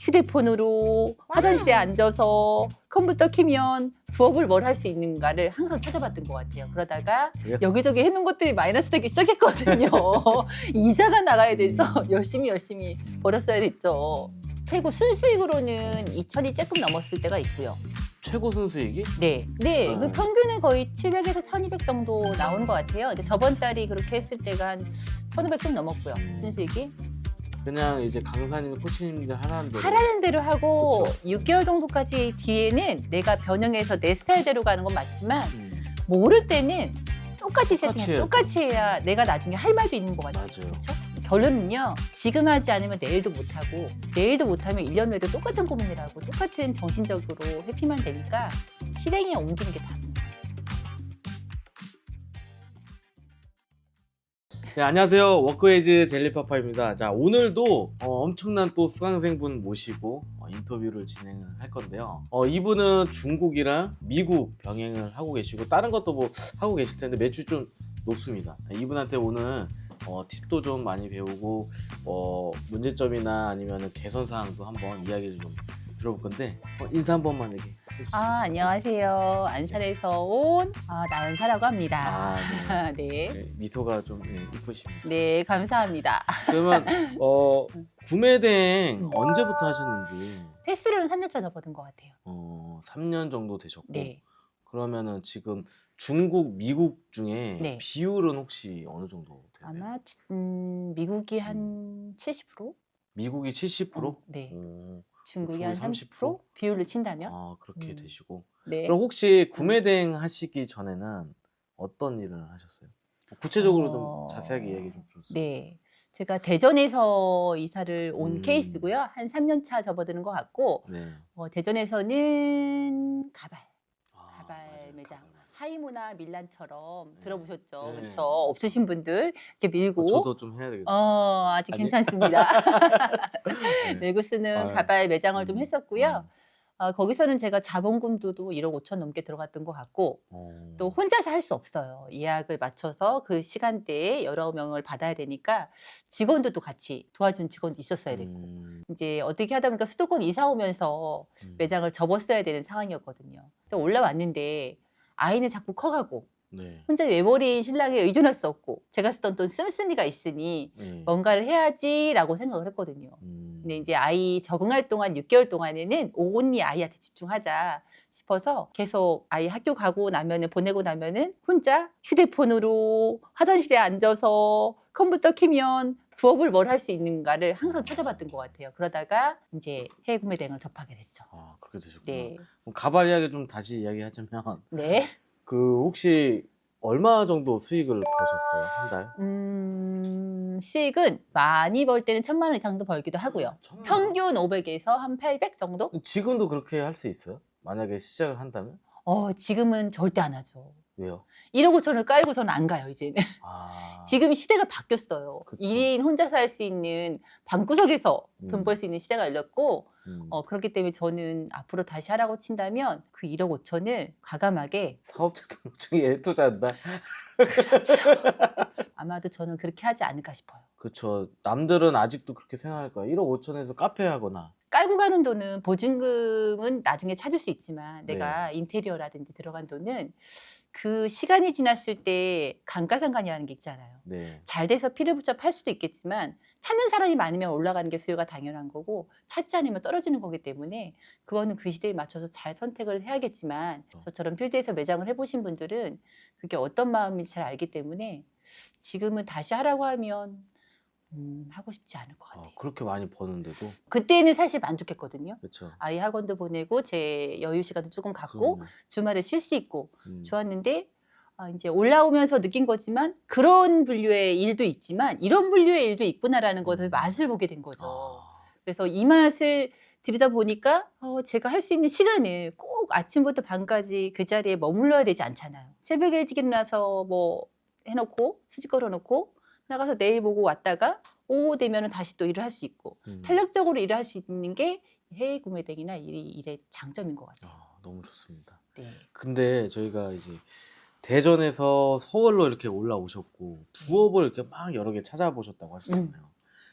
휴대폰으로 화장실에 앉아서 컴퓨터 켜면 부업을 뭘 할 수 있는가를 항상 찾아봤던 것 같아요. 그러다가 예. 여기저기 해놓은 것들이 마이너스 되기 시작했거든요. 이자가 나가야 돼서 열심히 벌었어야 됐죠. 최고 순수익으로는 2천이 조금 넘었을 때가 있고요. 최고 순수익이? 네. 그 평균은 거의 700에서 1200 정도 나오는 것 같아요. 이제 저번 달이 그렇게 했을 때가 한 1500 좀 넘었고요. 순수익이. 그냥 이제 강사님, 코치님들 하라는 대로. 하라는 대로 하고 그쵸. 6개월 정도까지 뒤에는 내가 변형해서 내 스타일대로 가는 건 맞지만 음, 모를 때는 똑같이 똑같이 세팅해 해야 똑같이 해야 내가 나중에 할 말도 있는 것 같아요. 맞아요. 그렇죠? 결론은요. 지금 하지 않으면 내일도 못하고 내일도 못하면 1년 후에도 똑같은 고민을 하고 똑같은 정신적으로 회피만 되니까 실행에 옮기는 게 답입니다. 네, 안녕하세요. 워크웨이즈 젤리파파입니다. 자, 오늘도 엄청난 또 수강생분 모시고 인터뷰를 진행을 할 건데요. 이분은 중국이랑 미국 병행을 하고 계시고 다른 것도 뭐 하고 계실 텐데 매출이 좀 높습니다. 이분한테 오늘 팁도 좀 많이 배우고 문제점이나 아니면 개선 사항도 한번 이야기를 좀 들어볼 건데 인사 한 번만 얘기해 주시죠. 안녕하세요. 안산에서 온 나연사라고 합니다. 네. 네. 네, 미소가 좀 이쁘십니다. 네, 감사합니다. 그러면 구매 대행 언제부터 하셨는지 횟수로는 3년차 접어든 것 같아요. 3년 정도 되셨고 네. 그러면은 지금 중국, 미국 중에 네. 비율은 혹시 어느 정도 되세요? 아마 미국이 한 70%? 미국이 70%? 네. 오, 중국이 중국이 한 30%? 비율로 친다면? 그렇게 되시고 네. 그럼 혹시 구매 대행 하시기 전에는 어떤 일을 하셨어요? 구체적으로 좀 자세하게 이야기 좀 주세요. 네. 제가 대전에서 이사를 온 음. 케이스고요. 한 3년 차 접어드는 것 같고 네. 대전에서는 가발 맞아요. 매장. 가발 맞아요. 하이모나 밀란처럼 네. 들어보셨죠? 네. 그렇죠. 없으신 분들 이렇게 밀고 저도 좀 해야 되겠다. 아직 아니? 괜찮습니다. 네. 밀고 쓰는 아유. 가발 매장을 좀 했었고요. 음. 거기서는 제가 자본금도 1억 5천 넘게 들어갔던 것 같고 또 혼자서 할 수 없어요. 예약을 맞춰서 그 시간대에 여러 명을 받아야 되니까 직원도 또 같이 도와준 직원도 있었어야 됐고 이제 어떻게 하다 보니까 수도권 이사 오면서 매장을 접었어야 되는 상황이었거든요. 또 올라왔는데 아이는 자꾸 커가고 네. 혼자 외벌이인 신랑에 의존할 수 없고 제가 쓰던 돈 씀씀이가 있으니 네. 뭔가를 해야지라고 생각을 했거든요. 근데 이제 아이 적응할 동안 6개월 동안에는 온리 아이한테 집중하자 싶어서 계속 아이 학교 가고 나면은 보내고 나면은 혼자 휴대폰으로 화장실에 앉아서 컴퓨터 켜면 부업을 뭘 할 수 있는가를 항상 찾아봤던 것 같아요. 그러다가 이제 해외 구매 대행을 접하게 됐죠. 그렇게 되셨구나. 네. 그럼 가발 이야기 좀 다시 이야기하자면 네. 혹시 얼마 정도 수익을 버셨어요? 한 달? 수익은 많이 벌 때는 1,000만 원 이상도 벌기도 하고요. 1,000만 원? 평균 500에서 한 800 정도? 지금도 그렇게 할 수 있어요? 만약에 시작을 한다면? 지금은 절대 안 하죠. 왜요? 1억 5천을 깔고 저는 안 가요, 이제는. 지금 시대가 바뀌었어요. 그쵸. 1인 혼자서 할 수 있는 방구석에서 돈 벌 수 있는 시대가 열렸고 그렇기 때문에 저는 앞으로 다시 하라고 친다면 그 1억 5천을 과감하게 사업자 등록증에 투자한다? 그렇죠. 아마도 저는 그렇게 하지 않을까 싶어요. 그쵸. 남들은 아직도 그렇게 생각할 거야. 1억 5천에서 카페 하거나. 깔고 가는 돈은 보증금은 나중에 찾을 수 있지만 네. 내가 인테리어라든지 들어간 돈은 그 시간이 지났을 때 감가상각이라는 게 있잖아요. 네. 잘 돼서 피를 붙여 팔 수도 있겠지만 찾는 사람이 많으면 올라가는 게 수요가 당연한 거고 찾지 않으면 떨어지는 거기 때문에 그거는 그 시대에 맞춰서 잘 선택을 해야겠지만 저처럼 필드에서 매장을 해보신 분들은 그게 어떤 마음인지 잘 알기 때문에 지금은 다시 하라고 하면 하고 싶지 않을 것 같아요. 그렇게 많이 버는데도. 그때는 사실 만족했거든요. 그쵸. 아이 학원도 보내고 제 여유 시간도 조금 갖고 그럼요. 주말에 쉴 수 있고 좋았는데 좋았는데 이제 올라오면서 느낀 거지만 그런 분류의 일도 있지만 이런 분류의 일도 있구나라는 것을 맛을 보게 된 거죠. 그래서 이 맛을 들이다 보니까 제가 할 수 있는 시간을 꼭 아침부터 밤까지 그 자리에 머물러야 되지 않잖아요. 새벽에 일찍 일어나서 뭐 해놓고 수직 걸어놓고 나가서 내일 보고 왔다가 오후 되면 다시 또 일을 할 수 있고 탄력적으로 일을 할 수 있는 게 해외 구매 대행이나 일의 장점인 것 같아요. 너무 좋습니다. 네. 근데 저희가 이제 대전에서 서울로 이렇게 올라오셨고 부업을 이렇게 막 여러 개 찾아보셨다고 하시잖아요.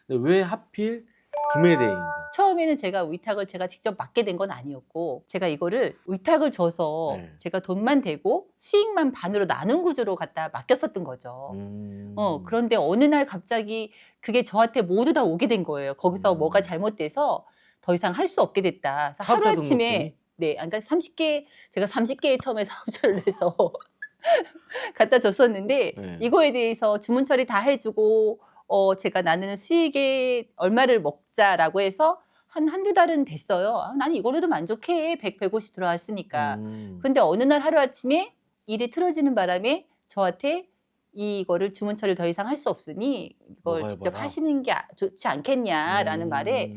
근데 왜 하필 구매 대행인가? 처음에는 제가 위탁을 제가 직접 맡게 된 건 아니었고 제가 이거를 위탁을 줘서 네. 제가 돈만 대고 수익만 반으로 나눈 구조로 갖다 맡겼었던 거죠. 그런데 어느 날 갑자기 그게 저한테 모두 다 오게 된 거예요. 거기서 뭐가 잘못돼서 더 이상 할 수 없게 됐다. 그래서 사업자 하루아침에 등록증이? 네, 그러니까 30개 제가 30개에 처음에 사업자를 내서 갖다 줬었는데 네. 이거에 대해서 주문 처리 다 해주고 제가 나는 수익에 얼마를 먹자라고 해서 한두 달은 됐어요. 나는 이걸로도 만족해. 100, 150 들어왔으니까. 근데 어느 날 하루아침에 일이 틀어지는 바람에 저한테 이거를 주문 처리를 더 이상 할 수 없으니 이걸 너가 직접 해봐라. 하시는 게 좋지 않겠냐라는 말에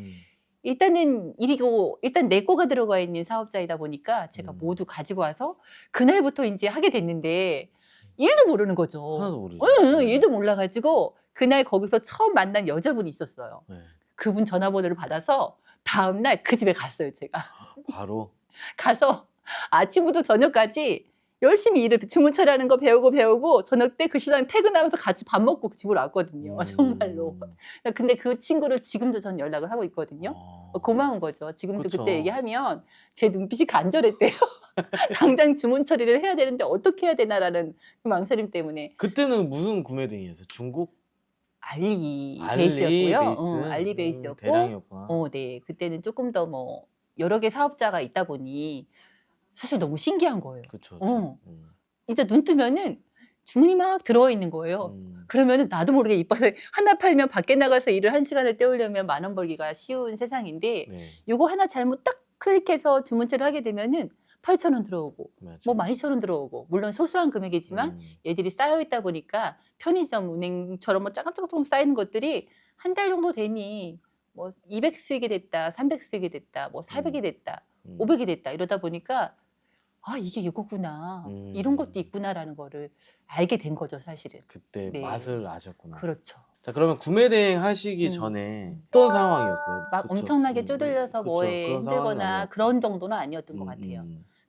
일단은 일이고 일단 내 거가 들어가 있는 사업자이다 보니까 제가 모두 가지고 와서 그날부터 이제 하게 됐는데 일도 모르는 거죠. 하나도 모르죠. 응, 일도 몰라가지고 그날 거기서 처음 만난 여자분이 있었어요. 네. 그분 전화번호를 받아서 다음날 그 집에 갔어요, 제가. 바로 가서 아침부터 저녁까지 열심히 일을 주문 처리하는 거 배우고 저녁 때 그 신랑 퇴근하면서 같이 밥 먹고 집으로 왔거든요. 정말로. 근데 그 친구를 지금도 전 연락을 하고 있거든요. 고마운 거죠. 지금도 그쵸. 그때 얘기하면 제 눈빛이 간절했대요. 당장 주문 처리를 해야 되는데 어떻게 해야 되나라는 그 망설임 때문에. 그때는 무슨 구매 대행이었어요? 중국? 알리 알리 베이스였고요. 베이스? 알리 베이스였고. 대량이었구나. 네. 그때는 조금 더 뭐 여러 개 사업자가 있다 보니 사실 너무 신기한 거예요. 그쵸. 이제 눈 뜨면은 주문이 막 들어와 있는 거예요. 그러면은 나도 모르게 이뻐서 하나 팔면 밖에 나가서 일을 1시간을 때우려면 10,000원 벌기가 쉬운 세상인데 네. 요거 하나 잘못 딱 클릭해서 주문 처리를 하게 되면은 8,000원 들어오고 맞아. 뭐 12,000원 들어오고 물론 소소한 금액이지만 얘들이 쌓여 있다 보니까 편의점 은행처럼 뭐 조금 쌓이는 것들이 한 달 정도 되니 뭐 200 수익이 됐다, 300 수익이 됐다, 뭐 400이 됐다, 500이 됐다 이러다 보니까 아 이게 이거구나. 이런 것도 있구나라는 거를 알게 된 거죠, 사실은. 그때 네. 맛을 아셨구나. 그렇죠. 자, 그러면 구매 대행 하시기 전에 어떤 상황이었어요? 막 그쵸. 엄청나게 쪼들려서 그쵸. 뭐에 그런 상황은 힘들거나 아니었고. 그런 정도는 아니었던 것 같아요.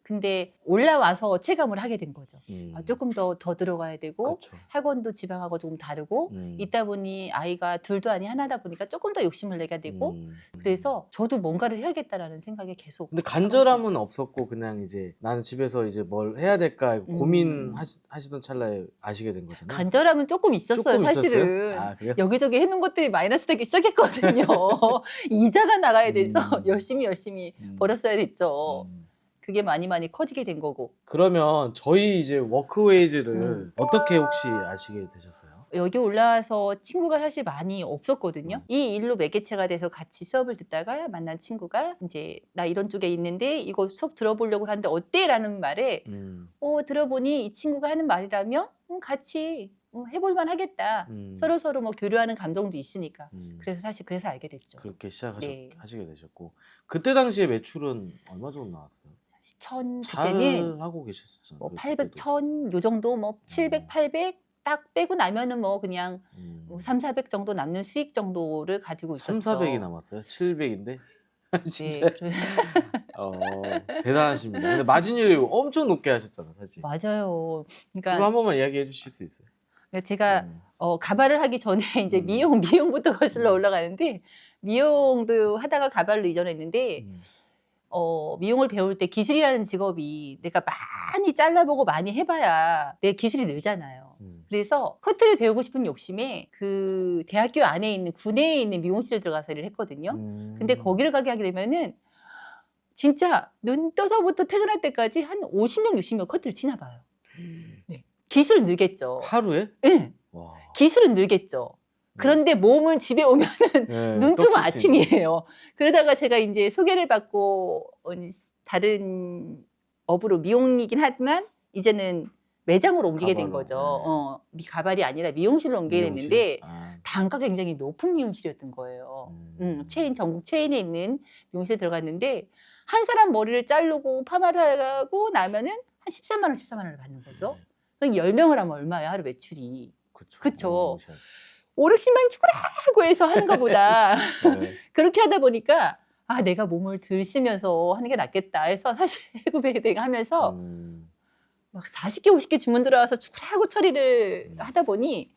근데 올라와서 체감을 하게 된 거죠. 조금 더 들어가야 되고 그쵸. 학원도 지방하고 조금 다르고 있다 보니 아이가 둘도 아니 하나다 보니까 조금 더 욕심을 내게 되고 그래서 저도 뭔가를 해야겠다라는 생각에 계속 근데 간절함은 없었고 그냥 이제 나는 집에서 이제 뭘 해야 될까 고민하시던 찰나에 아시게 된 거잖아요. 간절함은 조금 있었어요, 조금 사실은. 있었어요? 아, 그래요? 여기저기 해놓은 것들이 마이너스 되기 시작했거든요. 이자가 나가야 돼서 열심히 벌었어야 됐죠. 그게 많이 커지게 된 거고. 그러면 저희 이제 워크웨이즈를 어떻게 혹시 아시게 되셨어요? 여기 올라와서 친구가 사실 많이 없었거든요. 이 일로 매개체가 돼서 같이 수업을 듣다가 만난 친구가 이제 나 이런 쪽에 있는데 이거 수업 들어보려고 하는데 어때? 라는 말에 들어보니 이 친구가 하는 말이라면 같이 해볼만 하겠다. 서로 뭐 교류하는 감정도 있으니까. 그래서 사실 그래서 알게 됐죠. 그렇게 네. 하시게 되셨고 그때 당시에 매출은 얼마 정도 나왔어요? 그때는 잘 하고 계셨잖아요. 뭐 800, 1000 요 정도 뭐 700, 800 딱 빼고 나면은 뭐 그냥 뭐 3, 400 정도 남는 수익 정도를 가지고 있었죠. 3, 400이 남았어요? 700인데? 진짜 네, 대단하십니다. 근데 마진율이 엄청 높게 하셨잖아요, 사실. 맞아요. 그거 그러니까 한 번만 이야기해 주실 수 있어요? 제가 가발을 하기 전에 이제 미용부터 거슬러 올라가는데 미용도 하다가 가발로 이전했는데 미용을 배울 때 기술이라는 직업이 내가 많이 잘라보고 많이 해봐야 내 기술이 늘잖아요. 그래서 커트를 배우고 싶은 욕심에 그 대학교 안에 있는 구내에 있는 미용실에 들어가서 일을 했거든요. 근데 거기를 가게 하게 되면은 진짜 눈 떠서부터 퇴근할 때까지 한 50명, 60명 커트를 치나 봐요. 네. 기술은 늘겠죠. 하루에? 네. 와. 기술은 늘겠죠. 그런데 몸은 집에 오면은 네, 눈 뜨면 떡볶이. 아침이에요. 그러다가 제가 이제 소개를 받고 다른 업으로 미용이긴 하지만 이제는 매장으로 옮기게 된 가발로, 거죠. 가발이 아니라 미용실로 옮기게 미용실? 됐는데 아. 단가가 굉장히 높은 미용실이었던 거예요. 전국 체인에 있는 미용실에 들어갔는데 한 사람 머리를 자르고 파마를 하고 나면은 한 14만 원, 14만 원을 받는 거죠. 그럼 10명을 하면 얼마예요, 하루 매출이. 그쵸. 5, 60만 추가라고 해서 하는 것보다 네. 그렇게 하다 보니까 내가 몸을 들쓰면서 하는 게 낫겠다 해서 사실 해고백이 하면서 막 40개, 50개 주문 들어와서 추가하고 처리를 하다 보니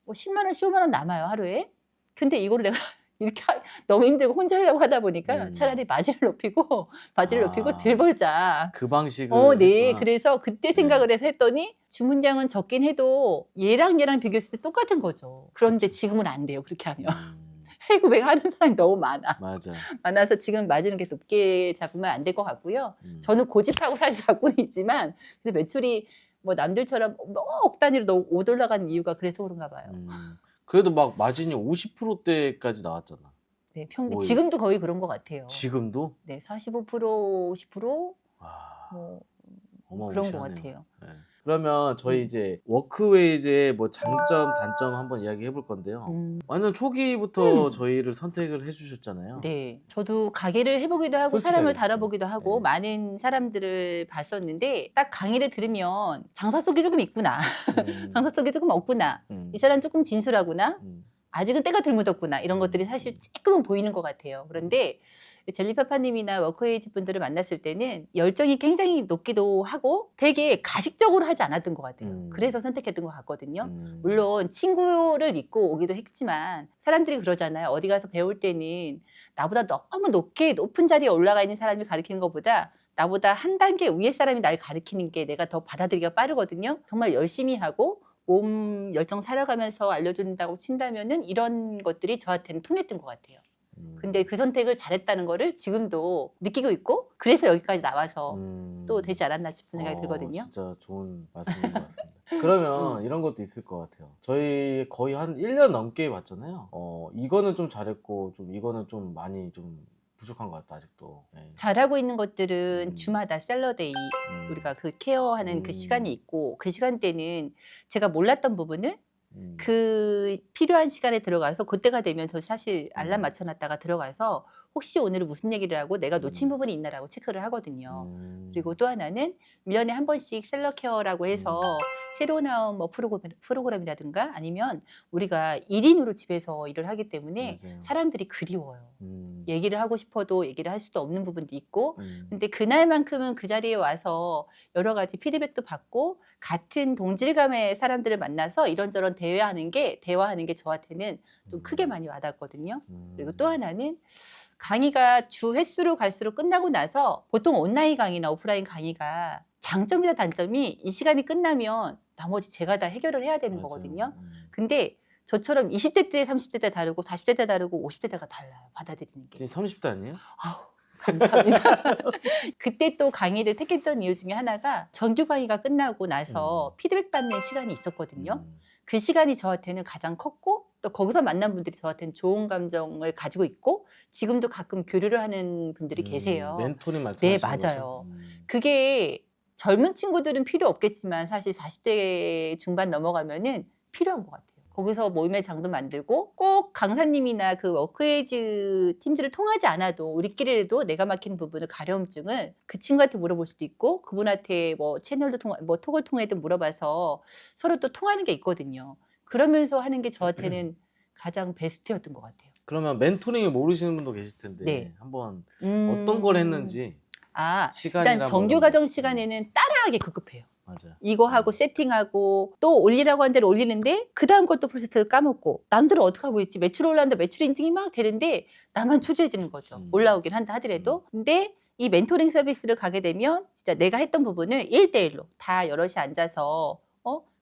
뭐 10만 원, 15만 원 남아요, 하루에. 근데 이거를 내가 이렇게 너무 힘들고 혼자 하려고 하다 보니까 음. 차라리 마진을 높이고 바지를 높이고 덜 벌자. 그 방식을 네. 했구나. 그래서 그때 생각을 해서 했더니 주문량은 적긴 해도 얘랑 비교했을 때 똑같은 거죠. 그런데 그쵸. 지금은 안 돼요. 그렇게 하면. 음, 해고백 하는 사람이 너무 많아. 맞아. 많아서 지금 마진을 이렇게 높게 잡으면 안 될 것 같고요. 저는 고집하고 사실 잡고는 있지만 근데 매출이 뭐 남들처럼 너무 억 단위로 너무 못 올라가는 이유가 그래서 그런가 봐요. 그래도 막 마진이 50%대까지 나왔잖아. 네, 평균 거의. 지금도 거의 그런 것 같아요. 지금도? 네, 45%, 50% 와, 뭐 어마무시하네요. 그런 것 같아요. 네. 그러면 저희 이제 워크웨이즈의 뭐 장점, 단점 한번 이야기해 볼 건데요. 완전 초기부터 저희를 선택을 해주셨잖아요. 네, 저도 가게를 해보기도 하고 솔직하게. 사람을 다뤄보기도 하고 네. 많은 사람들을 봤었는데 딱 강의를 들으면 장사 속이 조금 있구나. 장사 속이 조금 없구나. 이 사람 조금 진술하구나. 아직은 때가 덜 묻었구나. 이런 것들이 사실 조금은 보이는 것 같아요. 그런데 젤리파파님이나 워크웨이즈 분들을 만났을 때는 열정이 굉장히 높기도 하고 되게 가식적으로 하지 않았던 것 같아요. 그래서 선택했던 것 같거든요. 물론 친구를 믿고 오기도 했지만 사람들이 그러잖아요. 어디 가서 배울 때는 나보다 너무 높은 자리에 올라가 있는 사람이 가르치는 것보다 나보다 한 단계 위에 사람이 날 가르치는 게 내가 더 받아들이기가 빠르거든요. 정말 열심히 하고 몸 열정 살아가면서 알려준다고 친다면은 이런 것들이 저한테는 통했던 것 같아요. 근데 그 선택을 잘했다는 거를 지금도 느끼고 있고 그래서 여기까지 나와서 또 되지 않았나 싶은 생각이 들거든요. 진짜 좋은 말씀인 것 같습니다. 그러면 이런 것도 있을 것 같아요. 저희 거의 한 1년 넘게 봤잖아요. 이거는 좀 잘했고 좀 이거는 좀 많이 좀 부족한 것 같다 아직도. 네. 잘하고 있는 것들은 주마다 셀러데이 우리가 그 케어하는 그 시간이 있고 그 시간대는 제가 몰랐던 부분을 그 필요한 시간에 들어가서 그때가 되면 저 사실 알람 맞춰놨다가 들어가서 혹시 오늘은 무슨 얘기를 하고 내가 놓친 부분이 있나라고 체크를 하거든요. 그리고 또 하나는 1년에 한 번씩 셀러 케어라고 해서 새로 나온 뭐 프로그램이라든가 아니면 우리가 1인으로 집에서 일을 하기 때문에 맞아요. 사람들이 그리워요. 얘기를 하고 싶어도 얘기를 할 수도 없는 부분도 있고 근데 그날만큼은 그 자리에 와서 여러 가지 피드백도 받고 같은 동질감의 사람들을 만나서 이런저런 대화하는 게 저한테는 좀 크게 많이 와닿았거든요. 그리고 또 하나는 강의가 주 횟수로 갈수록 끝나고 나서 보통 온라인 강의나 오프라인 강의가 장점이나 단점이 이 시간이 끝나면 나머지 제가 다 해결을 해야 되는 맞아요. 거거든요. 근데 저처럼 20대 때, 30대 때 다르고 40대 때 다르고 50대 때가 달라요. 받아들이는 게. 지금 30대 아니에요? 아우, 감사합니다. 그때 또 강의를 택했던 이유 중에 하나가 정규 강의가 끝나고 나서 피드백 받는 시간이 있었거든요. 그 시간이 저한테는 가장 컸고 또 거기서 만난 분들이 저한테는 좋은 감정을 가지고 있고 지금도 가끔 교류를 하는 분들이 계세요. 멘토링 네, 말씀하시는 맞아요. 거죠? 그게 젊은 친구들은 필요 없겠지만 사실 40대 중반 넘어가면은 필요한 것 같아요. 거기서 모임의 장도 만들고 꼭 강사님이나 그 워크웨이즈 팀들을 통하지 않아도 우리끼리라도 내가 막히는 부분을 가려움증을 그 친구한테 물어볼 수도 있고 그분한테 뭐 채널도 뭐 톡을 통해도 물어봐서 서로 또 통하는 게 있거든요. 그러면서 하는 게 저한테는 가장 베스트였던 것 같아요. 그러면 멘토링을 모르시는 분도 계실 텐데 네. 한번 어떤 걸 했는지 시간이랑 일단 정규 뭐 과정 이런 거. 시간에는 따라하기 급급해요. 맞아요. 이거 하고 세팅하고 또 올리라고 한 대로 올리는데 그 다음 것도 프로세스를 까먹고 남들은 어떻게 하고 있지? 매출 올라왔는데 매출 인증이 막 되는데 나만 초조해지는 거죠. 올라오긴 한다 하더라도. 근데 이 멘토링 서비스를 가게 되면 진짜 내가 했던 부분을 1대1로 다 여럿이 앉아서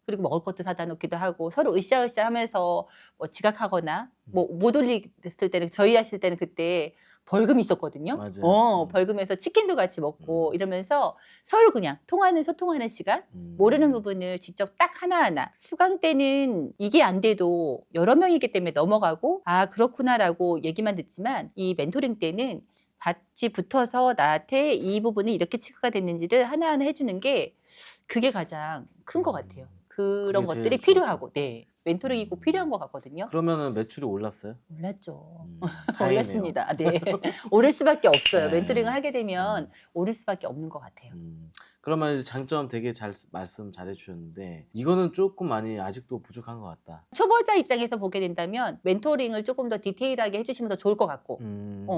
그리고 먹을 것도 사다 놓기도 하고 서로 으쌰으쌰 하면서 뭐 지각하거나 뭐 못 올렸을 때는 저희 하실 때는 그때 벌금이 있었거든요. 맞아요. 벌금에서 치킨도 같이 먹고 이러면서 서로 그냥 소통하는 시간 모르는 부분을 직접 딱 하나하나 수강 때는 이게 안 돼도 여러 명이기 때문에 넘어가고 아 그렇구나라고 얘기만 듣지만 이 멘토링 때는 같이 붙어서 나한테 이 부분이 이렇게 체크가 됐는지를 하나하나 해주는 게 그게 가장 큰 것 같아요. 그런 그게 제일 것들이 좋았어요. 필요하고 네 멘토링이 꼭 필요한 것 같거든요. 그러면은 매출이 올랐어요? 올랐죠. 다행이네요. 올랐습니다. 네. 오를 수밖에 없어요. 네. 멘토링을 하게 되면 오를 수밖에 없는 것 같아요. 그러면 이제 장점 되게 잘 말씀 잘 해주셨는데 이거는 조금 많이 아직도 부족한 것 같다. 초보자 입장에서 보게 된다면 멘토링을 조금 더 디테일하게 해주시면 더 좋을 것 같고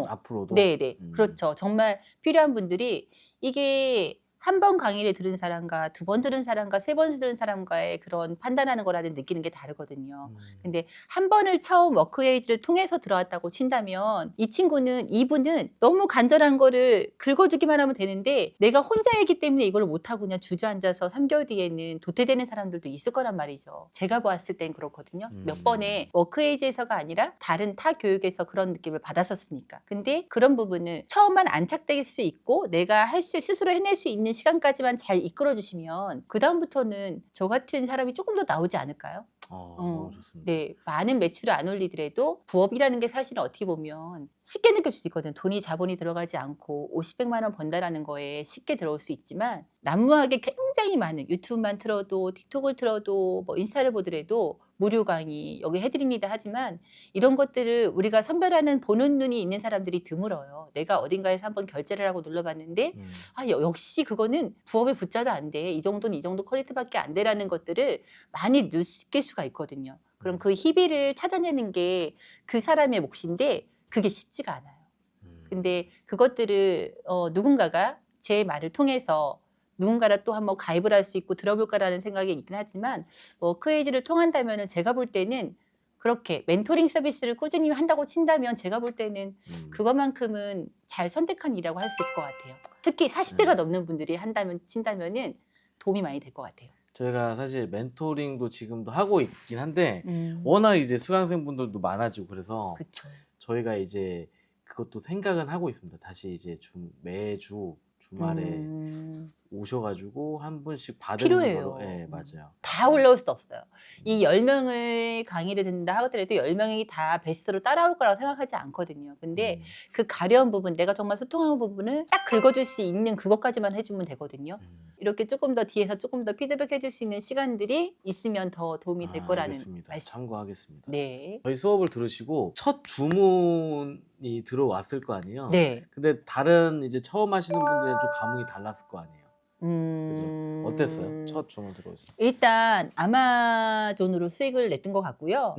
앞으로도? 네네 그렇죠. 정말 필요한 분들이 이게 한 번 강의를 들은 사람과 두 번 들은 사람과 세 번 들은 사람과의 그런 판단하는 거라는 느끼는 게 다르거든요. 근데 한 번을 처음 워크에이지를 통해서 들어왔다고 친다면 이분은 너무 간절한 거를 긁어주기만 하면 되는데 내가 혼자이기 때문에 이걸 못하고 그냥 주저앉아서 3개월 뒤에는 도태되는 사람들도 있을 거란 말이죠. 제가 보았을 땐 그렇거든요. 몇 번의 워크에이지에서가 아니라 다른 타 교육에서 그런 느낌을 받았었으니까. 근데 그런 부분을 처음만 안착될 수 있고 내가 스스로 해낼 수 있는 시간까지만 잘 이끌어 주시면 그 다음부터는 저 같은 사람이 조금 더 나오지 않을까요? 너무 좋습니다. 네, 많은 매출을 안 올리더라도 부업이라는 게 사실은 어떻게 보면 쉽게 느낄 수 있거든요. 돈이 자본이 들어가지 않고 50, 100만 원 번다라는 거에 쉽게 들어올 수 있지만 난무하게 굉장히 많은 유튜브만 틀어도 틱톡을 틀어도 뭐 인스타를 보더라도 무료 강의 여기 해드립니다 하지만 이런 것들을 우리가 선별하는 보는 눈이 있는 사람들이 드물어요. 내가 어딘가에서 한번 결제를 하고 눌러봤는데 역시 그거는 부업에 붙자도 안 돼. 이 정도는 이 정도 퀄리티밖에 안 돼라는 것들을 많이 느낄 수가 있거든요. 그럼 그 희비를 찾아내는 게 그 사람의 몫인데 그게 쉽지가 않아요. 근데 그것들을 누군가가 제 말을 통해서 누군가를 또 한번 가입을 할 수 있고 들어볼까라는 생각이 있긴 하지만 워크에이지를 통한다면은 제가 볼 때는 그렇게 멘토링 서비스를 꾸준히 한다고 친다면 제가 볼 때는 그것만큼은 잘 선택한 일이라고 할 수 있을 것 같아요. 특히 40대가 넘는 분들이 친다면은 도움이 많이 될 것 같아요. 저희가 사실 멘토링도 지금도 하고 있긴 한데 워낙 이제 수강생분들도 많아지고 그래서 그렇죠. 저희가 이제 그것도 생각은 하고 있습니다. 다시 이제 매주 주말에 오셔가지고 한 분씩 받는 필요해요. 거로. 네, 맞아요. 다 올라올 수 없어요. 이 10명의 강의를 듣는다 하더라도 10명이 다 베스트로 따라올 거라고 생각하지 않거든요. 근데 그 가려운 부분, 내가 정말 소통하는 부분을 딱 긁어줄 수 있는 그것까지만 해주면 되거든요. 이렇게 조금 더 뒤에서 조금 더 피드백 해줄 수 있는 시간들이 있으면 더 도움이 될 거라는 알겠습니다. 말씀. 참고하겠습니다. 네. 저희 수업을 들으시고 첫 주문이 들어왔을 거 아니에요. 네. 근데 다른 이제 처음 하시는 분들은 좀 감흥이 달랐을 거 아니에요. 그죠? 어땠어요? 첫 주문 들어왔을 때. 일단 아마존으로 수익을 냈던 것 같고요.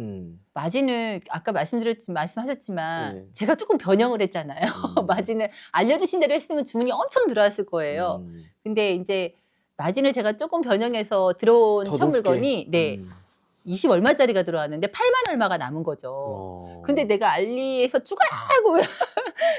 마진을 아까 말씀하셨지만 네. 제가 조금 변형을 했잖아요. 마진을 알려주신 대로 했으면 주문이 엄청 들어왔을 거예요. 근데 이제 마진을 제가 조금 변형해서 들어온 더 첫 높게. 물건이 20 얼마짜리가 들어왔는데 8만 얼마가 남은 거죠. 근데 내가 알리에서 추가하고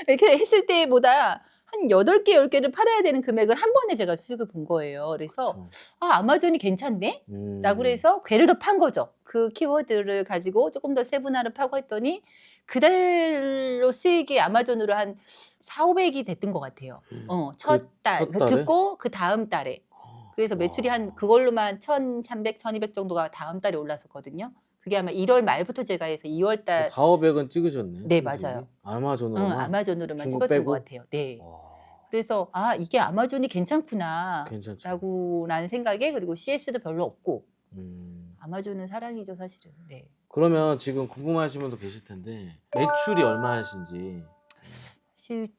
이렇게 했을 때보다 한 8개, 10개를 팔아야 되는 금액을 한 번에 제가 수익을 본 거예요. 그래서 그쵸. 아마존이 괜찮네? 라고 그래서 궤를 더 판 거죠. 그 키워드를 가지고 조금 더 세분화를 파고 했더니 그달로 수익이 아마존으로 한 400~500이 됐던 것 같아요. 첫 달. 첫 달에? 듣고 그 다음 달에. 그래서 매출이 한 그걸로만 1,300, 1,200 정도가 다음 달에 올랐었거든요. 그게 아마 1월 말부터 제가 해서 2월 달 400~500은 찍으셨네. 네, 수익이. 맞아요. 아마존으로만. 아마존으로만 중국 찍었던 빼고? 것 같아요. 네. 와, 그래서 이게 아마존이 괜찮구나 괜찮죠. 라고 나는 생각에 그리고 CS도 별로 없고 음. 아마존은 사랑이죠 사실은. 네. 그러면 지금 궁금하신 분도 계실 텐데 매출이 얼마신지 사실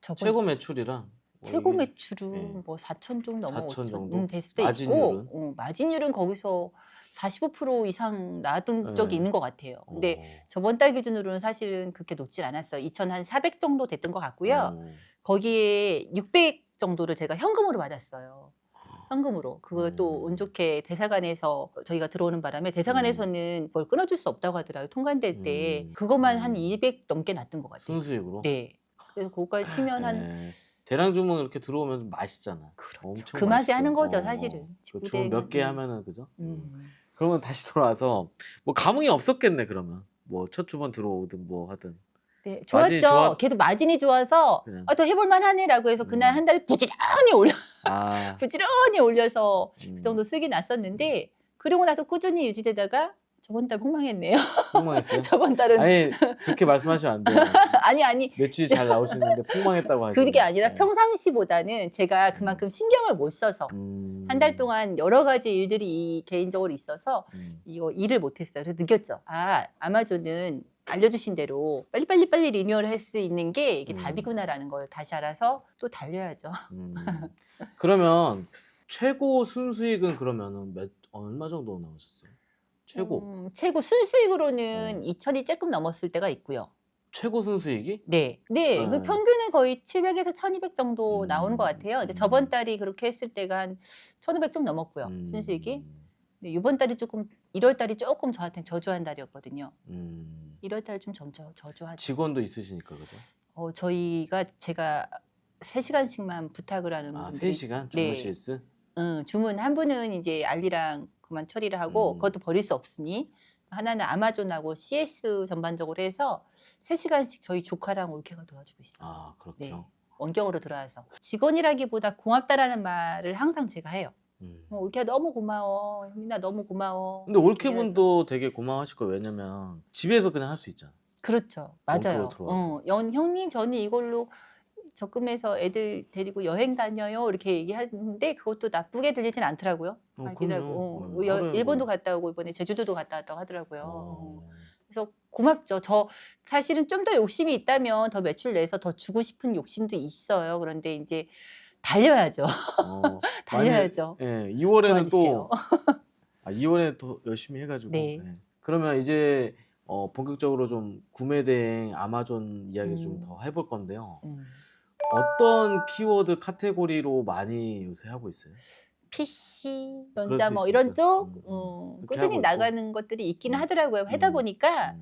저번 최고 매출이랑 최고 이게- 매출은 네. 뭐 4천 좀 넘어 4천 5천 정도? 됐을 때 마진율은? 있고 마진율은 거기서 45% 이상 나왔던 네. 적이 있는 것 같아요. 근데 저번 달 기준으로는 사실은 그렇게 높진 않았어요. 2,400 정도 됐던 것 같고요. 거기에 600 정도를 제가 현금으로 받았어요. 현금으로. 그것도 운 좋게 대사관에서 저희가 들어오는 바람에 대사관에서는 뭘 끊어줄 수 없다고 하더라고요. 통관될 때. 그것만 한 200 넘게 났던 것 같아요. 순수익으로? 네. 그래서 그거까지 치면 한 네. 대량 주문 이렇게 들어오면 좀 맛있잖아. 그렇죠. 엄청 그 맛에 맛있죠. 하는 거죠, 사실은. 그 주문 몇 개 직구대행은. 하면은 그죠? 음. 그러면 다시 돌아와서 뭐 감흥이 없었겠네 그러면. 뭐 첫 주문 들어오든 뭐 하든. 네, 마진이 좋았죠. 걔도 마진이 좋아서 그냥. 더 해볼만 하네라고 해서 그날 한 달 부지런히 아. 부지런히 올려서 그 음. 정도 수익이 났었는데 그러고 나서 꾸준히 유지되다가 저번 달 폭망했네요. 폭망했어요? 저번 달은 아니 그렇게 말씀하시면 안 돼요. 아니 매출이 잘 나오시는데 폭망했다고 하죠. 그게 아니라 평상시보다는 제가 그만큼 신경을 못 써서 한 달 동안 여러 가지 일들이 개인적으로 있어서 이거 일을 못했어요. 그래서 느꼈죠. 아마존은 알려주신 대로 빨리 리뉴얼 할 수 있는 게 이게 답이구나라는 걸 다시 알아서 또 달려야죠. 그러면 최고 순수익은 그러면은 얼마 정도 나오셨어요? 최고. 최고 순수익으로는 2천이 조금 넘었을 때가 있고요. 최고 순수익이? 네. 네. 그 평균은 거의 700에서 1200 정도 나오는 것 같아요. 이제 저번 달이 그렇게 했을 때가 한 1500 좀 넘었고요. 순수익이. 네, 이번 달이 조금 1월 달이 조금 저한테는 저조한 달이었거든요. 1월 달 좀 저조하죠. 직원도 있으시니까 그죠? 제가 3시간씩만 부탁을 하는 아, 분들이 3시간 네. 주무 CS? 주문 한 분은 이제 알리랑 그만 처리를 하고 그것도 버릴 수 없으니 하나는 아마존하고 CS 전반적으로 해서 3시간씩 저희 조카랑 올케가 도와주고 있어요. 아, 그렇군요. 네. 원격으로 들어와서 직원이라기보다 고맙다라는 말을 항상 제가 해요. 올케야 너무 고마워. 혜민아 너무 고마워. 근데 이렇게 올케분도 되게 고마워하실 거예요. 왜냐면 집에서 그냥 할 수 있잖아. 그렇죠. 맞아요. 원격으로 들어와서. 형님 저는 이걸로 적금해서 애들 데리고 여행 다녀요. 이렇게 얘기하는데 그것도 나쁘게 들리진 않더라고요. 그럼요. 일본도 뭐. 갔다 오고 이번에 제주도도 갔다 왔다고 하더라고요. 어. 그래서 고맙죠. 저 사실은 좀 더 욕심이 있다면 더 매출 내서 더 주고 싶은 욕심도 있어요. 그런데 이제 달려야죠. 달려야죠. 예, 2월에는 도와주세요. 또 2월에 더 열심히 해가지고. 네. 예. 그러면 이제 본격적으로 좀 구매 대행 아마존 이야기 좀 더 해볼 건데요. 어떤 키워드 카테고리로 많이 요새 하고 있어요? PC, 그럴 전자 수 뭐 있으니까. 이런 쪽 그렇게 꾸준히 하고 나가는 것들이 있기는 음. 하더라고요. 하다 보니까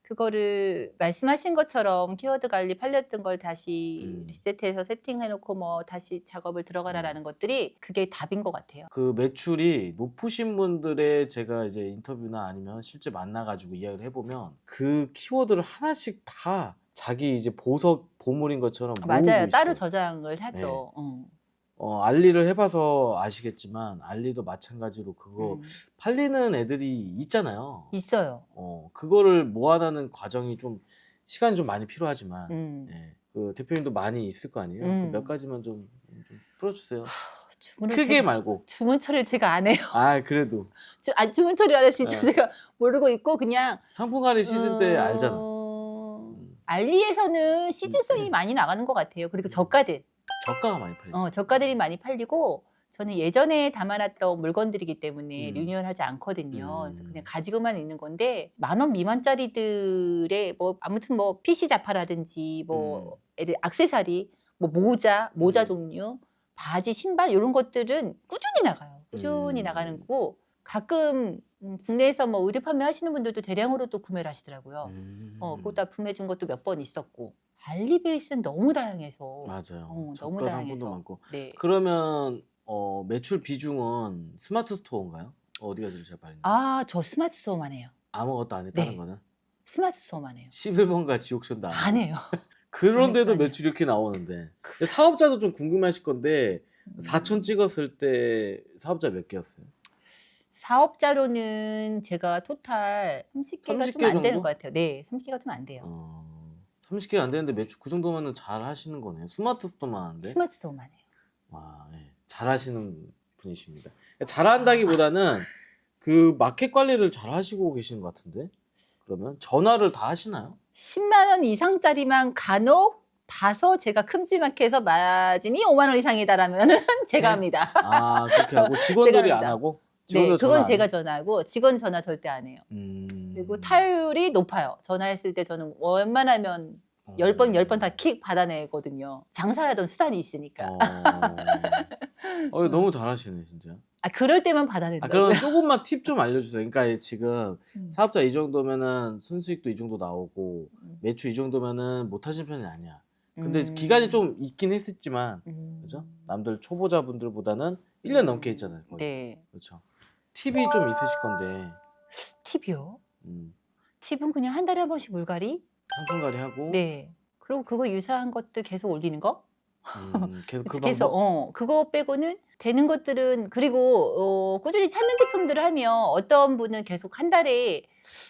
그거를 말씀하신 것처럼 키워드 관리 팔렸던 걸 다시 리셋해서 세팅해놓고 뭐 다시 작업을 들어가라라는 것들이 그게 답인 것 같아요. 그 매출이 높으신 분들의 제가 이제 인터뷰나 아니면 실제 만나가지고 이야기를 해보면 그 키워드를 하나씩 다 자기 이제 보석 보물인 것처럼 모으고 맞아요. 있어요. 따로 저장을 하죠. 알리를 해봐서 아시겠지만 알리도 마찬가지로 그거 팔리는 애들이 있잖아요. 있어요. 그거를 모아나는 과정이 좀 시간이 좀 많이 필요하지만 음. 그 대표님도 많이 있을 거 아니에요? 음. 몇 가지만 좀 풀어주세요. 주문을 크게 말고. 주문 처리를 제가 안 해요. 아, 그래도 주문 처리 안 해요. 진짜 네. 제가 모르고 있고 그냥 상품 관리 시즌 때 알잖아. 알리에서는 시즌성이 많이 나가는 것 같아요. 그리고 저가들. 저가가 많이 팔리죠. 저가들이 많이 팔리고 저는 예전에 담아놨던 물건들이기 때문에 리뉴얼하지 않거든요. 그래서 그냥 가지고만 있는 건데 10,000원 미만짜리들의 뭐 아무튼 뭐 PC 자파라든지 뭐 애들 액세서리, 뭐 모자 종류, 바지, 신발 이런 것들은 꾸준히 나가요. 꾸준히 나가는 거고 가끔 국내에서 뭐 의류 판매하시는 분들도 대량으로 또 구매를 하시더라고요. 그것도 납품해준 것도 몇 번 있었고. 알리베이스는 너무 다양해서 맞아요. 너무 저가 다양해서 상품도 많고. 네. 그러면 매출 비중은 스마트 스토어인가요? 어디가 제일 잘 팔리나요? 저 스마트 스토어만 해요. 아무것도 안 해 다른 네. 거는? 스마트 스토어만 해요. 11번가 지옥천도 안 해요. 그런데도 아니요. 매출이 이렇게 나오는데 사업자도 좀 궁금하실 건데 4천 찍었을 때 사업자 몇 개였어요? 사업자로는 제가 토탈 30개가 30개 좀 안 되는 정도? 것 같아요. 네, 30개가 좀 안 돼요. 30개가 안 되는데 매출 그 정도면은 잘 하시는 거네요. 스마트 스토어만 하는데. 스마트 스토어만 해요. 와, 네. 잘 하시는 분이십니다. 잘한다기보다는 그 마켓 관리를 잘 하시고 계시는 것 같은데. 그러면 전화를 다 하시나요? 10만 원 이상짜리만 간혹 봐서 제가 큼지막해서 마진이 5만 원 이상이다라면은 제가 합니다. 아, 그렇게 하고 직원들이 제가 안 합니다. 하고? 네, 직원들 전화 그건 안 제가 해요? 전화하고 직원 전화 절대 안 해요. 그리고 타율이 높아요. 전화했을 때 저는 웬만하면 10번, 10번 다 킥 받아내거든요. 장사하던 수단이 있으니까. 너무 잘하시네, 진짜. 그럴 때만 그럼 받아내더라고요. 조금만 팁 좀 알려주세요. 그러니까 지금 음. 사업자 이 정도면은 순수익도 이 정도 나오고 매출 이 정도면은 못 하시는 편이 아니야. 근데 기간이 좀 있긴 했었지만, 그죠? 남들 초보자분들보다는 1년 넘게 했잖아요. 거의. 네. 그렇죠. 팁이 좀 있으실 건데, 팁이요? 음, 팁은 그냥 한 달에 한 번씩 물갈이? 상품 관리하고, 네. 그리고 그거 유사한 것들 계속 올리는 거? 계속 그 계속 방법. 그거 빼고는 되는 것들은 그리고 꾸준히 찾는 제품들을 하면 어떤 분은 계속 한 달에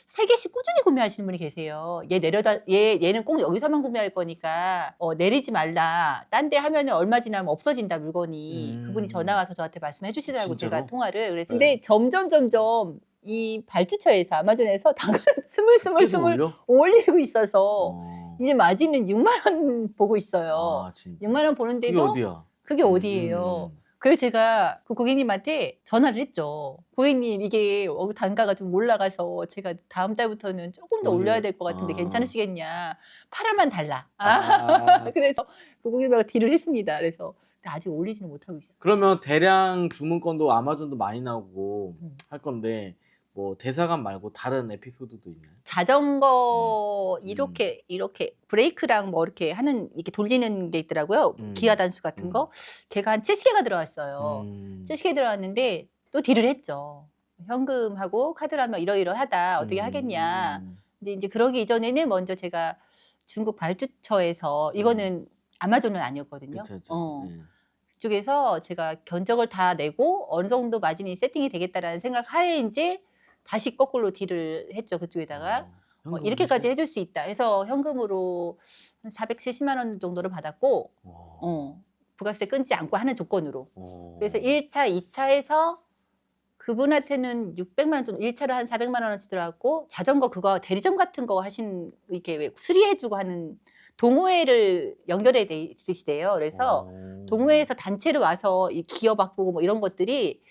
3개씩 꾸준히 구매하시는 분이 계세요. 얘는 꼭 여기서만 구매할 거니까 내리지 말라. 딴 데 하면은 얼마 지나면 없어진다 물건이. 그분이 전화 와서 저한테 말씀해 주시더라고 진짜로? 제가 통화를. 그래서 네. 근데 점점 이 발주처에서 아마존에서 단가를 스물 올려? 올리고 있어서 어. 이제 마진은 6만 원 보고 있어요. 아, 진짜. 6만 원 그게 보는데도 어디야? 그게 어디예요? 그래서 제가 그 고객님한테 전화를 했죠. 고객님 이게 단가가 좀 올라가서 제가 다음 달부터는 조금 더 올려야 될 것 같은데 괜찮으시겠냐. 팔아만 달라. 그래서 그 고객님하고 딜을 했습니다. 그래서 근데 아직 올리지는 못하고 있어요. 그러면 대량 주문건도 아마존도 많이 나오고 음. 할 건데 뭐 대사관 말고 다른 에피소드도 있나요? 자전거 이렇게 브레이크랑 뭐 이렇게 하는 이렇게 돌리는 게 있더라고요. 기아 단수 같은 거. 걔가 한 70개가 들어왔어요. 70개 들어왔는데 또 딜을 했죠. 현금하고 카드로 하면 이러이러하다. 어떻게 하겠냐. 근데 이제 그러기 이전에는 먼저 제가 중국 발주처에서 이거는 아마존은 아니었거든요. 그쪽에서 제가 견적을 다 내고 어느 정도 마진이 세팅이 되겠다라는 생각 하에인지 다시 거꾸로 딜을 했죠. 그쪽에다가 이렇게까지 해줄 수 있다 해서 현금으로 한 470만 원 정도를 받았고 부가세 끊지 않고 하는 조건으로. 그래서 1차, 2차에서 그분한테는 600만 원 정도, 1차로 한 400만 원어치 들어갔고 자전거 그거 대리점 같은 거 하신 이렇게 왜 수리해주고 하는 동호회를 연결해 돼 있으시대요. 그래서 동호회에서 단체로 와서 이 기어 바꾸고 뭐 이런 것들이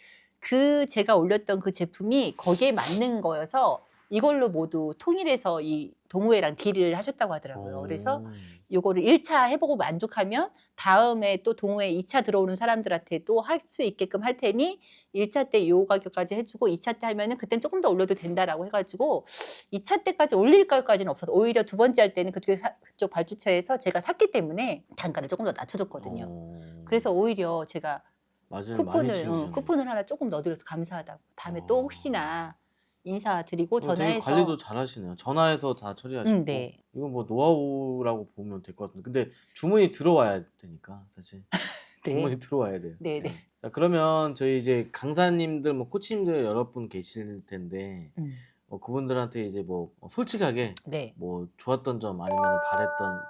그 제가 올렸던 그 제품이 거기에 맞는 거여서 이걸로 모두 통일해서 이 동호회랑 딜을 하셨다고 하더라고요. 그래서 요거를 1차 해보고 만족하면 다음에 또 동호회 2차 들어오는 사람들한테도 할 수 있게끔 할 테니 1차 때 요 가격까지 해주고 2차 때 하면은 그땐 조금 더 올려도 된다라고 해가지고 2차 때까지 올릴 것까지는 없어서 오히려 두 번째 할 때는 그쪽 발주처에서 제가 샀기 때문에 단가를 조금 더 낮춰줬거든요. 그래서 오히려 제가 쿠폰을 하나 조금 넣어드려서 감사하다고. 다음에 또 혹시나 인사드리고 되게 전화해서 관리도 잘하시네요. 전화해서 다 처리하시고. 네. 이건 뭐 노하우라고 보면 될 것 같은데 근데 주문이 들어와야 되니까 사실 네. 주문이 들어와야 돼요. 네네. 자, 그러면 저희 이제 강사님들 뭐 코치님들 여러 분 계실 텐데 그분들한테 이제 뭐 솔직하게 네. 뭐 좋았던 점 아니면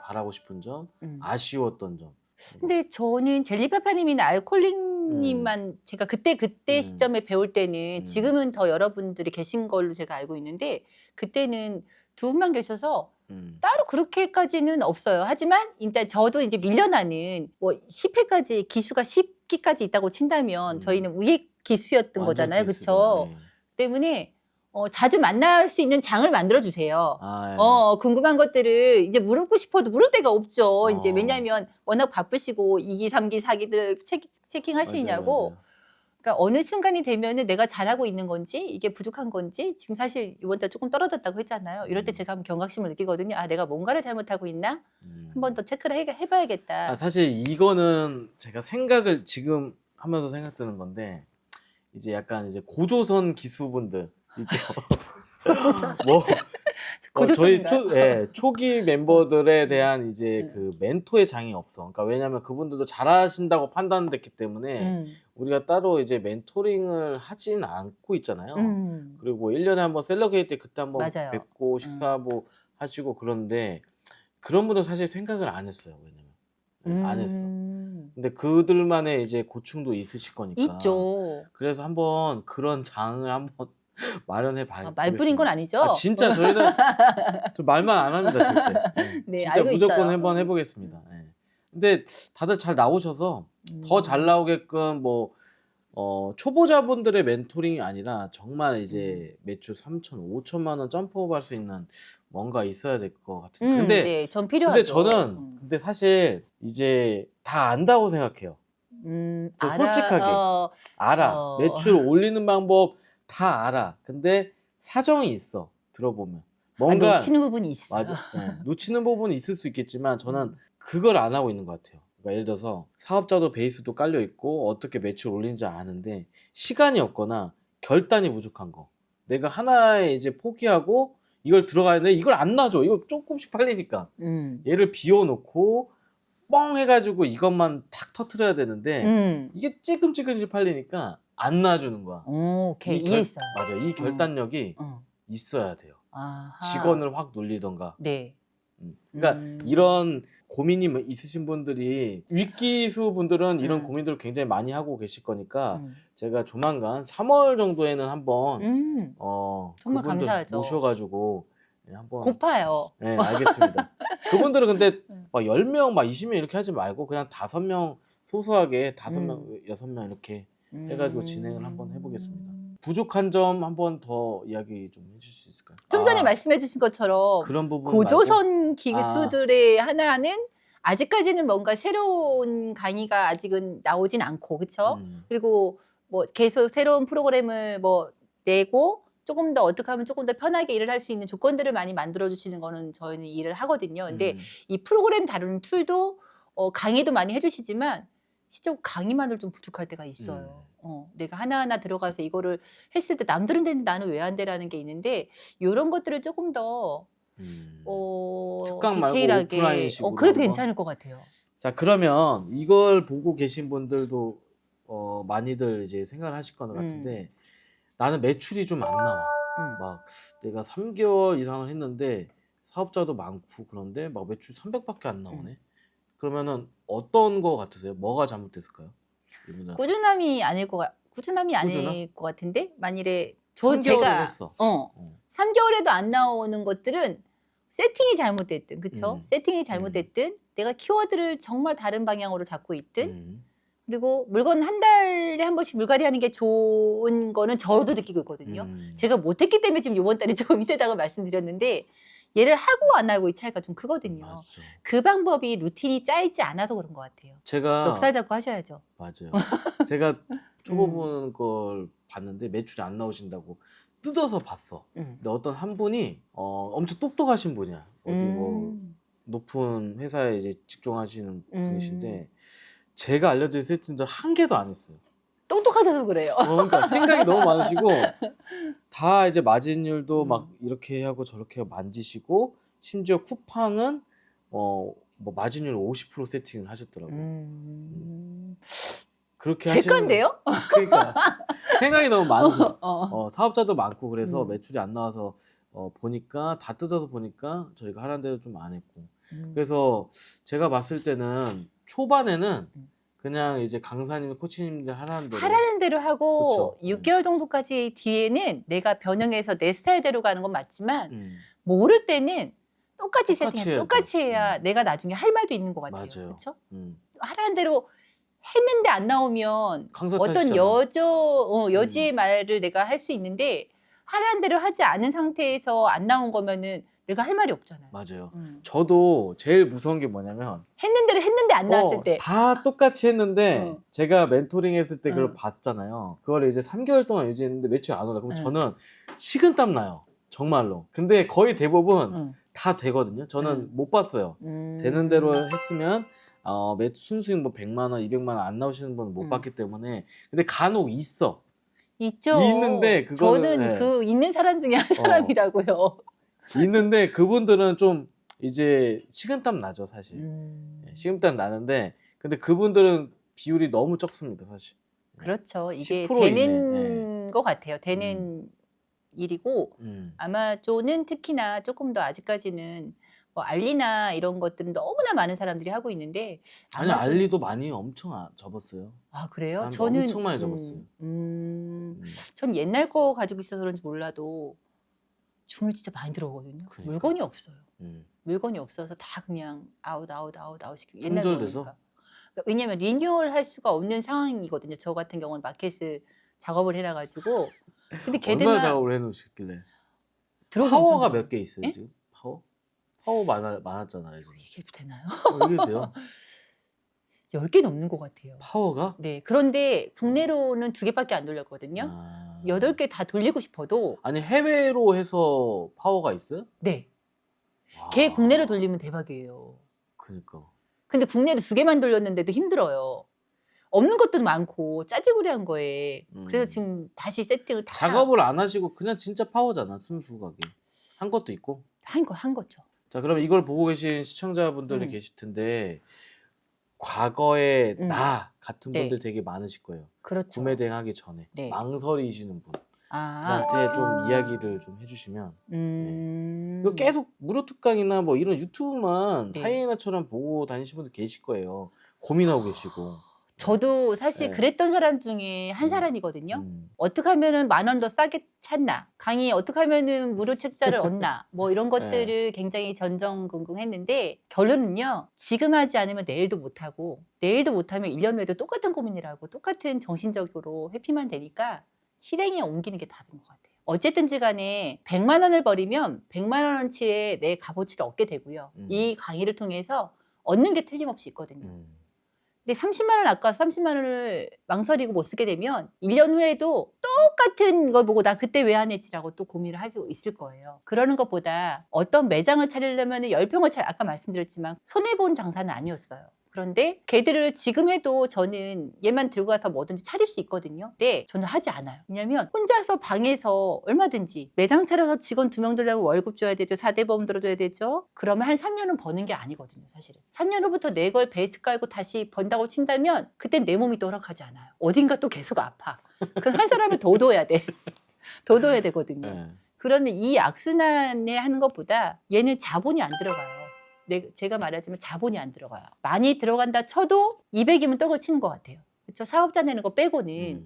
바라고 싶은 점, 아쉬웠던 점. 근데 저는 젤리파파님이나 알콜링님만 제가 그때 시점에 배울 때는 지금은 더 여러분들이 계신 걸로 제가 알고 있는데 그때는 두 분만 계셔서 따로 그렇게까지는 없어요. 하지만 일단 저도 이제 밀려나는 뭐 10회까지 기수가 10기까지 있다고 친다면 저희는 위에 기수였던 거잖아요. 그렇죠? 때문에 자주 만날 수 있는 장을 만들어 주세요. 궁금한 것들을 이제 물고 싶어도 물을 데가 없죠. 이제 왜냐하면 워낙 바쁘시고 2기, 3기, 4기들 체킹 하시냐고. 그러니까 어느 순간이 되면은 내가 잘하고 있는 건지 이게 부족한 건지 지금 사실 이번 달 조금 떨어졌다고 했잖아요. 이럴 때 제가 한번 경각심을 느끼거든요. 아, 내가 뭔가를 잘못하고 있나? 한 번 더 체크를 해봐야겠다. 사실 이거는 제가 생각을 지금 하면서 생각드는 건데 이제 약간 이제 고조선 기수분들 있죠. 저희 초기 멤버들에 대한 이제 그 멘토의 장이 없어. 그러니까 왜냐면 그분들도 잘하신다고 판단됐기 때문에 우리가 따로 이제 멘토링을 하진 않고 있잖아요. 그리고 1년에 한번 셀러게이 때 그때 한번 맞아요. 뵙고 식사하고 하시고 그런데 그런 분들 사실 생각을 안 했어요. 왜냐면 안 했어. 근데 그들만의 이제 고충도 있으실 거니까. 있죠. 그래서 한번 그런 장을 한번 마련해 봐요. 말뿐인 건 아니죠? 진짜 저희는 저 말만 안 합니다 절대. 네, 진짜 알고 무조건 있어요. 한번 해보겠습니다. 근데 다들 잘 나오셔서 더 잘 나오게끔 뭐 초보자분들의 멘토링이 아니라 정말 이제 매출 3천, 5천만 원 점프업 할 수 있는 뭔가 있어야 될 것 같은데. 네, 전 필요하죠. 근데 저는 근데 사실 이제 다 안다고 생각해요. 저 솔직하게 알아. 매출 올리는 방법 다 알아. 근데 사정이 있어. 들어보면 뭔가 놓치는 부분이 있어요. 맞아. 놓치는 부분이 있을 수 있겠지만 저는 그걸 안 하고 있는 것 같아요. 그러니까 예를 들어서 사업자도 베이스도 깔려 있고 어떻게 매출 올리는지 아는데 시간이 없거나 결단이 부족한 거. 내가 하나에 이제 포기하고 이걸 들어가는데 이걸 안 놔줘. 이거 조금씩 팔리니까 얘를 비워놓고 뻥 해가지고 이것만 탁 터트려야 되는데 이게 찔끔찔끔씩 팔리니까 안 놔주는 거야. 오케이, 이해했어요. 맞아. 이 결단력이 있어야 돼요. 아하. 직원을 확 놀리던가. 네. 그러니까 이런 고민이 있으신 분들이 윗기수 분들은 이런 고민들을 굉장히 많이 하고 계실 거니까 제가 조만간 3월 정도에는 한번 정말 그분들 감사하죠. 모셔가지고 한번 고파요. 네, 알겠습니다. 그분들은 근데 음. 막 10명, 막 20명 이렇게 하지 말고 그냥 5명 소소하게 5명, 6명 이렇게 해가지고 진행을 한번 해보겠습니다. 부족한 점 한번 더 이야기 좀 해줄 수 있을까요? 좀 전에 말씀해주신 것처럼 그런 부분 말고 고조선 기수들의 하나는 아직까지는 뭔가 새로운 강의가 아직은 나오진 않고, 그렇죠? 그리고 뭐 계속 새로운 프로그램을 뭐 내고 조금 더 어떻게 하면 조금 더 편하게 일을 할 수 있는 조건들을 많이 만들어 주시는 거는 저희는 일을 하거든요. 근데 이 프로그램 다루는 툴도 강의도 많이 해주시지만 실제 강의만으로 좀 부족할 때가 있어요. 내가 하나하나 들어가서 이거를 했을 때 남들은 되는데 나는 왜 안 돼라는 게 있는데 이런 것들을 조금 더 특강 말고 디테일하게 오프라인식으로 그래도 한번? 괜찮을 것 같아요. 자, 그러면 이걸 보고 계신 분들도 많이들 이제 생각을 하실 것 같은데 나는 매출이 좀 안 나와. 막 내가 3개월 이상을 했는데 사업자도 많고 그런데 막 매출 300밖에 안 나오네. 그러면은 어떤 거 같으세요? 뭐가 잘못됐을까요? 이분은 꾸준함이 아닐 것 꾸준함? 같은데 만일에 3개월을 제가 했어. 3개월에도 안 나오는 것들은 세팅이 잘못됐든, 그쵸? 세팅이 잘못됐든, 내가 키워드를 정말 다른 방향으로 잡고 있든, 그리고 물건 한 달에 한 번씩 물갈이 하는 게 좋은 거는 저도 느끼고 있거든요. 제가 못했기 때문에 지금 이번 달에 조금 힘들다고 말씀드렸는데, 얘를 하고 안 하고의 차이가 좀 크거든요. 맞죠. 그 방법이 루틴이 짜이지 않아서 그런 것 같아요. 제가 멱살 잡고 하셔야죠. 맞아요. 제가 초보분 걸 봤는데 매출이 안 나오신다고 뜯어서 봤어. 근데 어떤 한 분이 엄청 똑똑하신 분이야. 어디 뭐 높은 회사에 이제 직종하시는 분이신데 제가 알려드린 세팅들 한 개도 안 했어요. 똑똑하셔서 그래요. 그러니까 생각이 너무 많으시고 다 이제 마진율도 막 이렇게 하고 저렇게 만지시고 심지어 쿠팡은 뭐 마진율 50% 세팅을 하셨더라고요. 그렇게 제 하시는 건데요? 그러니까 생각이 너무 많죠. 어. 사업자도 많고 그래서 매출이 안 나와서 보니까 다 뜯어서 보니까 저희가 하라는 대로 좀 안 했고 그래서 제가 봤을 때는 초반에는 그냥 이제 강사님, 코치님들 하라는 대로 하고 그쵸. 6개월 정도까지 뒤에는 내가 변형해서 내 스타일대로 가는 건 맞지만 모를 때는 똑같이 세팅해 해야죠. 똑같이 해야 내가 나중에 할 말도 있는 것 같아요. 맞아요. 그렇죠? 음. 하라는 대로 했는데 안 나오면 강사 어떤 탓이잖아. 여지의 말을 내가 할 수 있는데 하라는 대로 하지 않은 상태에서 안 나온 거면은 내가 할 말이 없잖아요. 맞아요. 저도 제일 무서운 게 뭐냐면 했는데 안 나왔을 때. 다 똑같이 했는데 제가 멘토링 했을 때 그걸 응. 봤잖아요. 그걸 이제 3개월 동안 유지했는데 매출이 안 오라. 그럼 저는 식은땀 나요. 정말로. 근데 거의 대부분 다 되거든요. 저는 못 봤어요. 되는 대로 했으면 순수익 뭐 100만 원, 200만 원 안 나오시는 분은 못 봤기 때문에. 근데 간혹 있어. 있죠. 있는데 그거는 저는 그 있는 사람 중에 한 사람이라고요. 있는데 그분들은 좀 이제 식은땀 나죠, 사실. 식은땀 나는데 근데 그분들은 비율이 너무 적습니다, 사실. 그렇죠. 이게 10% 되는 것 같아요. 되는 일이고 아마존은 특히나 조금 더 아직까지는 뭐 알리나 이런 것들은 너무나 많은 사람들이 하고 있는데 아니 알리도 많이 엄청 접었어요. 아 그래요? 사람들 저는 엄청 많이 접었어요. 전 옛날 거 가지고 있어서 그런지 몰라도 주문이 진짜 많이 들어오거든요. 그러니까. 물건이 없어요. 물건이 없어서 다 그냥 아웃 시키고 옛날 품절돼서? 거니까. 그러니까 왜냐면 리뉴얼 할 수가 없는 상황이거든요. 저 같은 경우는 마켓을 작업을 해놔가지고. 근데 얼마나 걔들만 작업을 해놓으셨길래? 들어오기 파워가 엄청 몇 개 있어요, 예? 지금? 파워 많았잖아요, 지금. 얘기해도 되나요? 이게 돼요? 10개 넘는 것 같아요. 파워가? 네. 그런데 국내로는 2개밖에 안 돌렸거든요. 8개 다 돌리고 싶어도 아니 해외로 해서 파워가 있어요? 네. 와. 걔 국내로 돌리면 대박이에요. 그니까. 근데 국내로 2개만 돌렸는데도 힘들어요. 없는 것도 많고 짜지구리한 거에. 그래서 지금 다시 세팅을 다 작업을 안 하시고 그냥 진짜 파워잖아, 순수하게. 한 것도 있고. 한 거죠. 자, 그럼 이걸 보고 계신 시청자분들이 계실 텐데 과거에 나 같은 네. 분들 되게 많으실 거예요. 그렇죠. 구매 대행하기 전에 네. 망설이시는 분. 아. 저한테 좀 이야기를 좀 해주시면 이거 계속 무료 특강이나 뭐 이런 유튜브만 네. 하이에나처럼 보고 다니시는 분들 계실 거예요. 고민하고 계시고 저도 사실 네. 그랬던 사람 중에 한 사람이거든요. 음. 어떻게 하면은 10,000원 더 싸게 찾나? 강의 어떻게 하면은 무료 책자를 얻나? 뭐 이런 것들을 굉장히 전전긍긍했는데 결론은요. 지금 하지 않으면 내일도 못 하고 내일도 못 하면 1년 후에도 똑같은 고민이라고 똑같은 정신적으로 회피만 되니까 실행에 옮기는 게 답인 것 같아요. 어쨌든지 간에 100만 원을 버리면 100만 원어치의 내 값어치를 얻게 되고요. 이 강의를 통해서 얻는 게 틀림없이 있거든요. 근데 30만 원 아까워서 30만 원을 망설이고 못 쓰게 되면 1년 후에도 똑같은 걸 보고 나 그때 왜 안 했지라고 또 고민을 하고 있을 거예요. 그러는 것보다 어떤 매장을 차리려면 10평을 아까 말씀드렸지만 손해본 장사는 아니었어요. 그런데 걔들을 지금 해도 저는 얘만 들고 가서 뭐든지 차릴 수 있거든요. 근데 저는 하지 않아요. 왜냐면 혼자서 방에서 얼마든지 매장 차려서 직원 2명 들려면 월급 줘야 되죠. 4대 보험 들어줘야 되죠. 그러면 한 3년은 버는 게 아니거든요. 사실은. 3년 후부터 내 걸 베이스 깔고 다시 번다고 친다면 그땐 내 몸이 또 허락하지 않아요. 어딘가 또 계속 아파. 그럼 한 사람을 더 둬야 돼. 더 둬야 되거든요. 네. 그러면 이 악순환에 하는 것보다 얘는 자본이 안 들어가요. 제가 말하지만 자본이 안 들어가요. 많이 들어간다 쳐도 200이면 떡을 치는 것 같아요. 그렇죠? 사업자 내는 거 빼고는.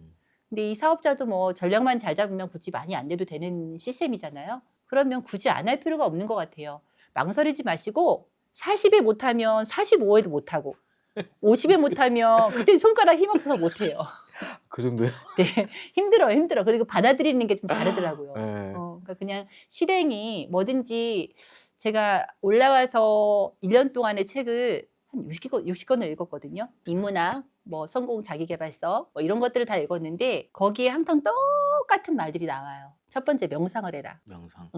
근데 이 사업자도 뭐 전략만 잘 잡으면 굳이 많이 안 내도 되는 시스템이잖아요. 그러면 굳이 안 할 필요가 없는 것 같아요. 망설이지 마시고 40에 못하면 45에도 못하고 50에 못하면 그때 손가락 힘 없어서 못해요. 그 정도요? 네, 힘들어. 그리고 받아들이는 게 좀 다르더라고요. 네. 그러니까 그냥 실행이 뭐든지 제가 올라와서 1년 동안의 책을 한 60권을 읽었거든요. 인문학, 뭐 성공 자기계발서 뭐 이런 것들을 다 읽었는데 거기에 항상 똑같은 말들이 나와요. 첫 번째 명상을 해라. 명상.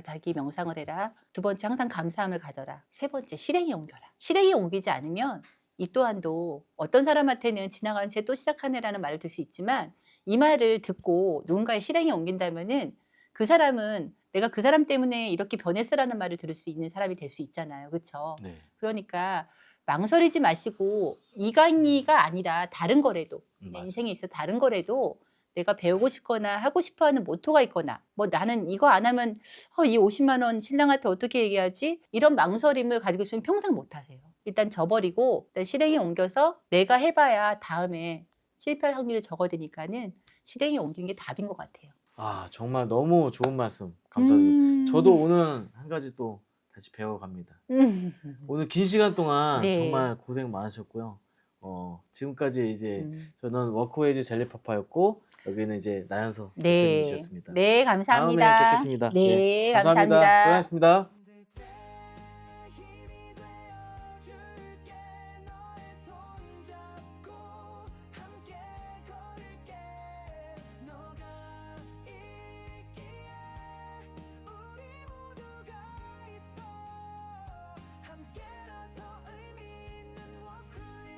자기 명상을 해라. 두 번째 항상 감사함을 가져라. 세 번째 실행에 옮겨라. 실행에 옮기지 않으면 이 또한도 어떤 사람한테는 지나가는 채 또 시작하네라는 말을 들 수 있지만 이 말을 듣고 누군가의 실행에 옮긴다면은 그 사람은 내가 그 사람 때문에 이렇게 변했어라는 말을 들을 수 있는 사람이 될 수 있잖아요. 그렇죠? 네. 그러니까 망설이지 마시고 이 강의가 아니라 다른 거라도 내 맞아요. 인생에 있어 다른 거라도 내가 배우고 싶거나 하고 싶어하는 모토가 있거나 뭐 나는 이거 안 하면 이 50만 원 신랑한테 어떻게 얘기하지? 이런 망설임을 가지고 있으면 평생 못 하세요. 일단 저버리고 일단 실행에 옮겨서 내가 해봐야 다음에 실패할 확률이 적어지니까는 실행에 옮기는 게 답인 것 같아요. 아, 정말 너무 좋은 말씀 감사드립니다. 저도 오늘 한 가지 또 다시 배워갑니다. 오늘 긴 시간 동안 네. 정말 고생 많으셨고요. 지금까지 이제 저는 워크웨이즈 젤리파파였고 여기는 이제 나연서 네. 대표님이셨습니다. 네, 다음에 감사합니다. 뵙겠습니다. 네, 감사합니다. 감사합니다. 고생하셨습니다.